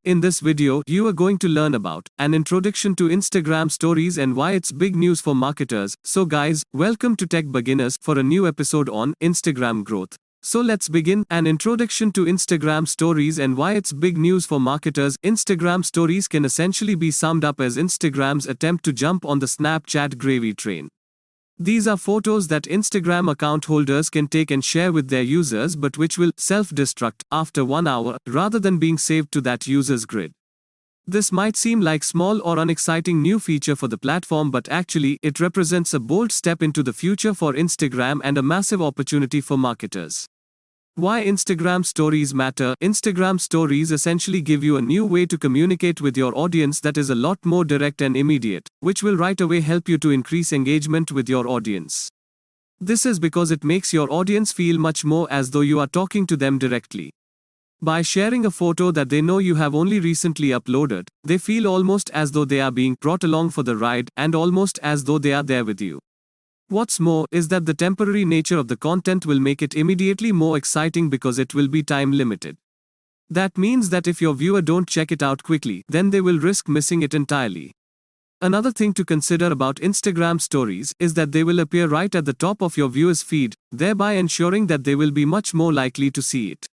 In this video, you are going to learn about an introduction to Instagram stories and why it's big news for marketers. So guys, welcome to Tech Beginners for a new episode on Instagram growth. So let's begin. An introduction to Instagram stories and why it's big news for marketers. Instagram stories can essentially be summed up as Instagram's attempt to jump on the Snapchat gravy train. These are photos that Instagram account holders can take and share with their users, but which will self-destruct after 1 hour, rather than being saved to that user's grid. This might seem like small or unexciting new feature for the platform, but actually, it represents a bold step into the future for Instagram and a massive opportunity for marketers. Why Instagram stories matter. Instagram stories essentially give you a new way to communicate with your audience that is a lot more direct and immediate, which will right away help you to increase engagement with your audience. This is because it makes your audience feel much more as though you are talking to them directly. By sharing a photo that they know you have only recently uploaded, they feel almost as though they are being brought along for the ride, and almost as though they are there with you. What's more is that the temporary nature of the content will make it immediately more exciting because it will be time limited. That means that if your viewer don't check it out quickly, then they will risk missing it entirely. Another thing to consider about Instagram stories is that they will appear right at the top of your viewer's feed, thereby ensuring that they will be much more likely to see it.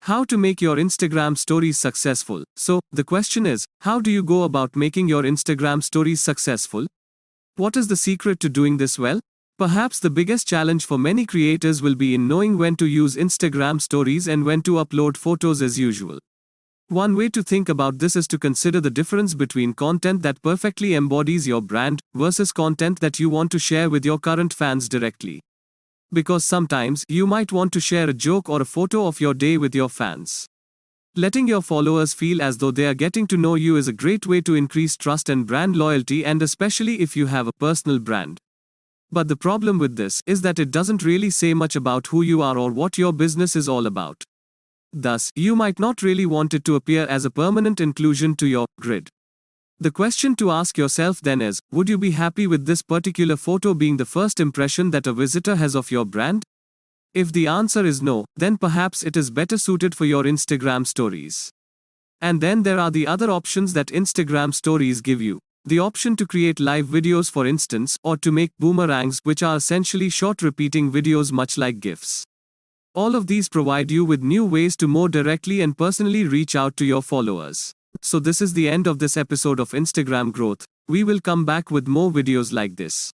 How to make your Instagram stories successful. So, the question is, how do you go about making your Instagram stories successful? What is the secret to doing this well? Perhaps the biggest challenge for many creators will be in knowing when to use Instagram stories and when to upload photos as usual. One way to think about this is to consider the difference between content that perfectly embodies your brand versus content that you want to share with your current fans directly. Because sometimes, you might want to share a joke or a photo of your day with your fans. Letting your followers feel as though they are getting to know you is a great way to increase trust and brand loyalty, and especially if you have a personal brand. But the problem with this is that it doesn't really say much about who you are or what your business is all about. Thus, you might not really want it to appear as a permanent inclusion to your grid. The question to ask yourself then is, would you be happy with this particular photo being the first impression that a visitor has of your brand? If the answer is no, then perhaps it is better suited for your Instagram stories. And then there are the other options that Instagram stories give you. The option to create live videos, for instance, or to make boomerangs, which are essentially short repeating videos much like GIFs. All of these provide you with new ways to more directly and personally reach out to your followers. So this is the end of this episode of Instagram Growth. We will come back with more videos like this.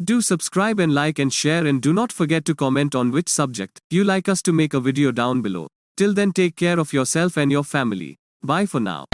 Do subscribe and like and share, and do not forget to comment on which subject you like us to make a video down below. Till then, take care of yourself and your family. Bye for now.